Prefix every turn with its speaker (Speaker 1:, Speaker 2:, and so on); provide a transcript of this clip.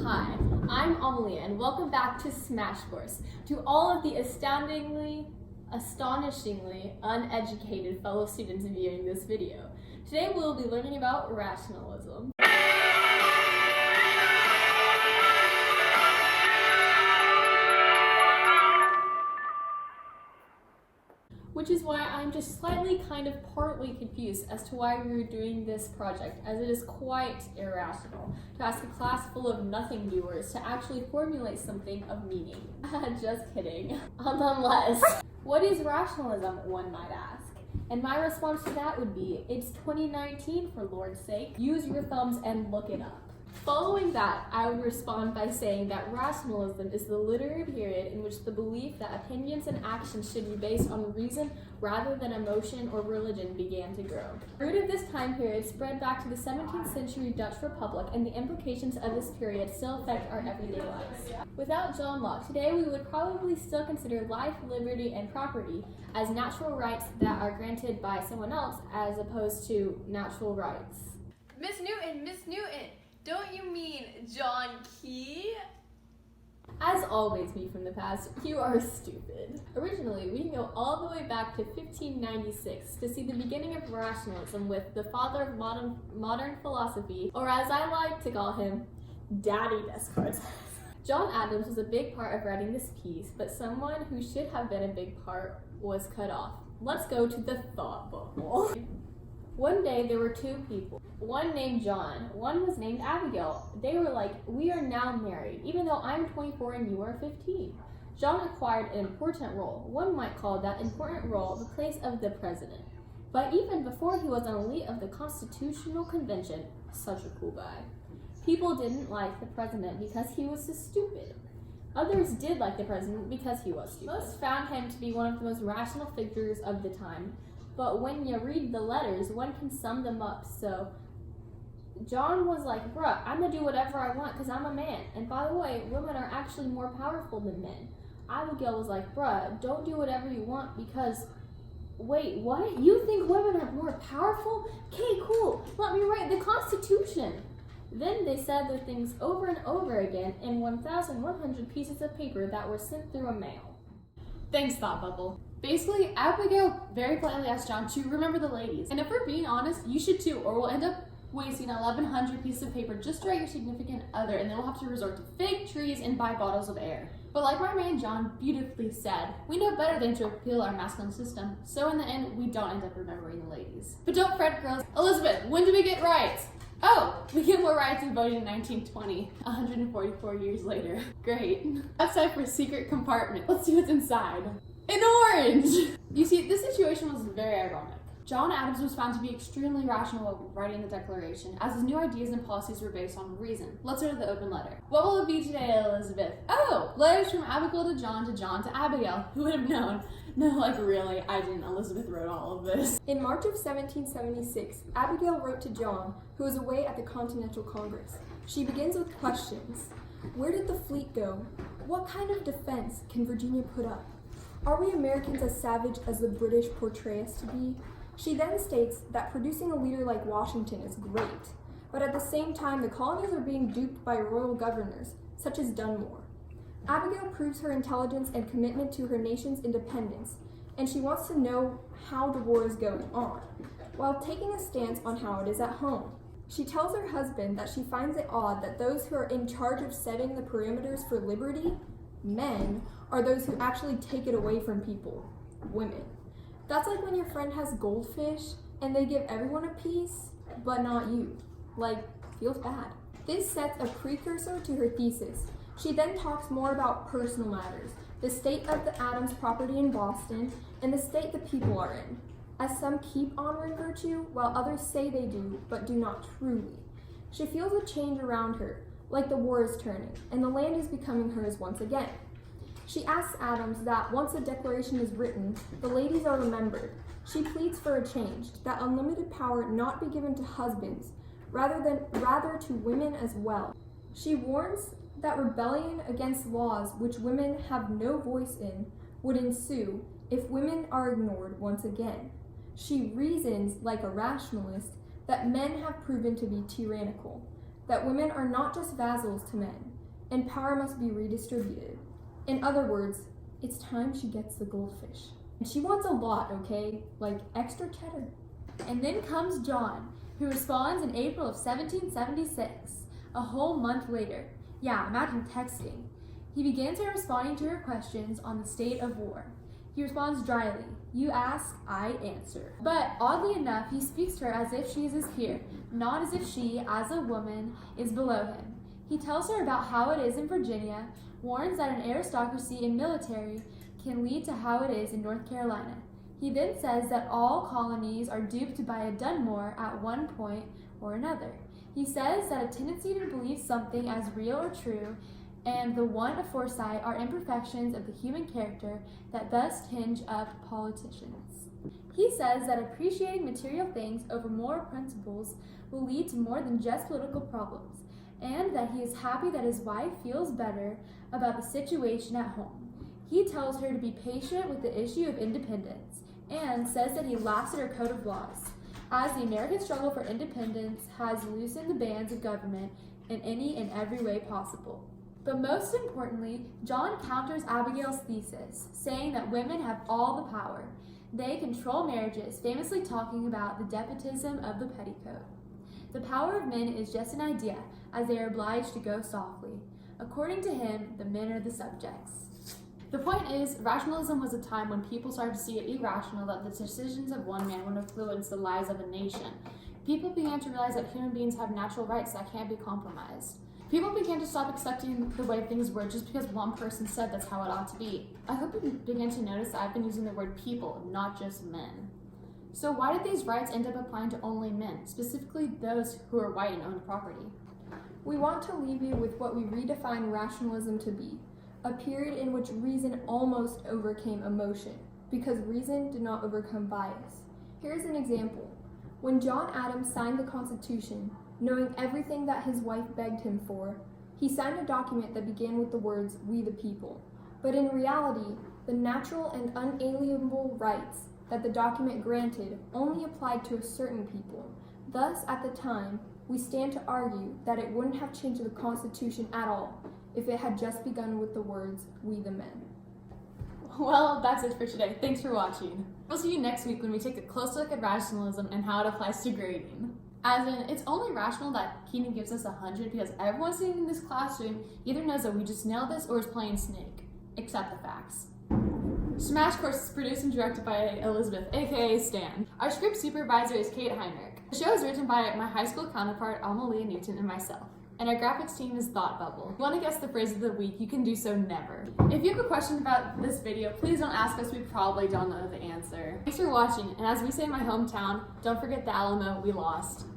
Speaker 1: Hi, I'm Amelia and welcome back to Smash Course. To all of the astonishingly uneducated fellow students viewing this video. Today we'll be learning about rationalism. Which is why I'm just slightly partly confused as to why we were doing this project, as it is quite irrational to ask a class full of nothing doers to actually formulate something of meaning. Just kidding. Nonetheless, what is rationalism, one might ask? And my response to that would be, it's 2019 for Lord's sake. Use your thumbs and look it up. Following that, I would respond by saying that rationalism is the literary period in which the belief that opinions and actions should be based on reason rather than emotion or religion began to grow. The root of this time period spread back to the 17th century Dutch Republic, and the implications of this period still affect our everyday lives. Without John Locke, today we would probably still consider life, liberty, and property as natural rights that are granted by someone else as opposed to natural rights.
Speaker 2: Miss Newton! Don't you mean John Key?
Speaker 1: As always, me from the past, you are stupid. Originally, we can go all the way back to 1596 to see the beginning of rationalism with the father of modern philosophy, or as I like to call him, Daddy Descartes. John Adams was a big part of writing this piece, but someone who should have been a big part was cut off. Let's go to the thought bubble. One day there were two people, one named John, one was named Abigail. They were like, we are now married, even though I'm 24 and you are 15. John acquired an important role. One might call that important role the place of the president. But even before he was an elite of the Constitutional Convention, such a cool guy, people didn't like the president because he was so stupid. Others did like the president because he was stupid. Most found him to be one of the most rational figures of the time. But when you read the letters, one can sum them up. So John was like, bruh, I'm gonna do whatever I want because I'm a man. And by the way, women are actually more powerful than men. Abigail was like, bruh, don't do whatever you want because, wait, what? You think women are more powerful? Okay, cool, let me write the Constitution. Then they said their things over and over again in 1,100 pieces of paper that were sent through a mail.
Speaker 3: Thanks, Thought Bubble. Basically, Abigail very politely asked John to remember the ladies. And if we're being honest, you should too, or we'll end up wasting 1,100 pieces of paper just to write your significant other, and then we'll have to resort to fake trees and buy bottles of air. But like my man John beautifully said, we know better than to appeal our masculine system, so in the end, we don't end up remembering the ladies. But don't fret, girls. Elizabeth, when did we get rights? Oh, we get more rights in voting in 1920, 144 years later. Great. That's time for a secret compartment. Let's see what's inside. An orange! You see, this situation was very ironic. John Adams was found to be extremely rational while writing the Declaration, as his new ideas and policies were based on reason. Let's go to the open letter. What will it be today, Elizabeth? Oh, letters from Abigail to John to Abigail. Who would have known? No, like really, I didn't. Elizabeth wrote all of this.
Speaker 4: In March of 1776, Abigail wrote to John, who was away at the Continental Congress. She begins with questions. Where did the fleet go? What kind of defense can Virginia put up? Are we Americans as savage as the British portray us to be? She then states that producing a leader like Washington is great, but at the same time the colonies are being duped by royal governors, such as Dunmore. Abigail proves her intelligence and commitment to her nation's independence, and she wants to know how the war is going on, while taking a stance on how it is at home. She tells her husband that she finds it odd that those who are in charge of setting the parameters for liberty, men, are those who actually take it away from people, women. That's like when your friend has goldfish and they give everyone a piece, but not you. Like, feels bad. This sets a precursor to her thesis. She then talks more about personal matters, the state of the Adams property in Boston, and the state the people are in, as some keep honor and virtue, while others say they do, but do not truly. She feels a change around her, like the war is turning, and the land is becoming hers once again. She asks Adams that once the Declaration is written, the ladies are remembered. She pleads for a change, that unlimited power not be given to husbands, rather to women as well. She warns that rebellion against laws which women have no voice in would ensue if women are ignored once again. She reasons, like a rationalist, that men have proven to be tyrannical, that women are not just vassals to men, and power must be redistributed. In other words, it's time she gets the goldfish. And she wants a lot, okay? Like extra cheddar.
Speaker 3: And then comes John, who responds in April of 1776, a whole month later. Yeah, imagine texting. He begins her responding to her questions on the state of war. He responds dryly, "You ask, I answer." But oddly enough, he speaks to her as if she is his peer, not as if she, as a woman, is below him. He tells her about how it is in Virginia, warns that an aristocracy and military can lead to how it is in North Carolina. He then says that all colonies are duped by a Dunmore at one point or another. He says that a tendency to believe something as real or true and the want of foresight are imperfections of the human character that thus tinge up politicians. He says that appreciating material things over moral principles will lead to more than just political problems, and that he is happy that his wife feels better about the situation at home. He tells her to be patient with the issue of independence, and says that he laughs at her code of laws, as the American struggle for independence has loosened the bands of government in any and every way possible. But most importantly, John counters Abigail's thesis, saying that women have all the power. They control marriages, famously talking about the despotism of the petticoat. The power of men is just an idea, as they are obliged to go softly. According to him, the men are the subjects. The point is, rationalism was a time when people started to see it irrational that the decisions of one man would influence the lives of a nation. People began to realize that human beings have natural rights that can't be compromised. People began to stop accepting the way things were just because one person said that's how it ought to be. I hope you begin to notice that I've been using the word people, not just men. So why did these rights end up applying to only men, specifically those who are white and owned property?
Speaker 4: We want to leave you with what we redefine rationalism to be, a period in which reason almost overcame emotion, because reason did not overcome bias. Here's an example. When John Adams signed the Constitution, knowing everything that his wife begged him for, he signed a document that began with the words, "We the people." But in reality, the natural and unalienable rights that the document granted only applied to a certain people. Thus, at the time, we stand to argue that it wouldn't have changed the Constitution at all if it had just begun with the words, "We the men."
Speaker 3: Well, that's it for today. Thanks for watching. We'll see you next week when we take a close look at rationalism and how it applies to grading. As in, it's only rational that Keenan gives us 100 because everyone sitting in this classroom either knows that we just nailed this or is playing Snake. Accept the facts. Smash Course is produced and directed by Elizabeth, aka Stan. Our script supervisor is Kate Heinrich. The show is written by my high school counterpart, Amalia Newton, and myself. And our graphics team is Thought Bubble. If you want to guess the phrase of the week, you can do so never. If you have a question about this video, please don't ask us, we probably don't know the answer. Thanks for watching, and as we say in my hometown, don't forget the Alamo, we lost.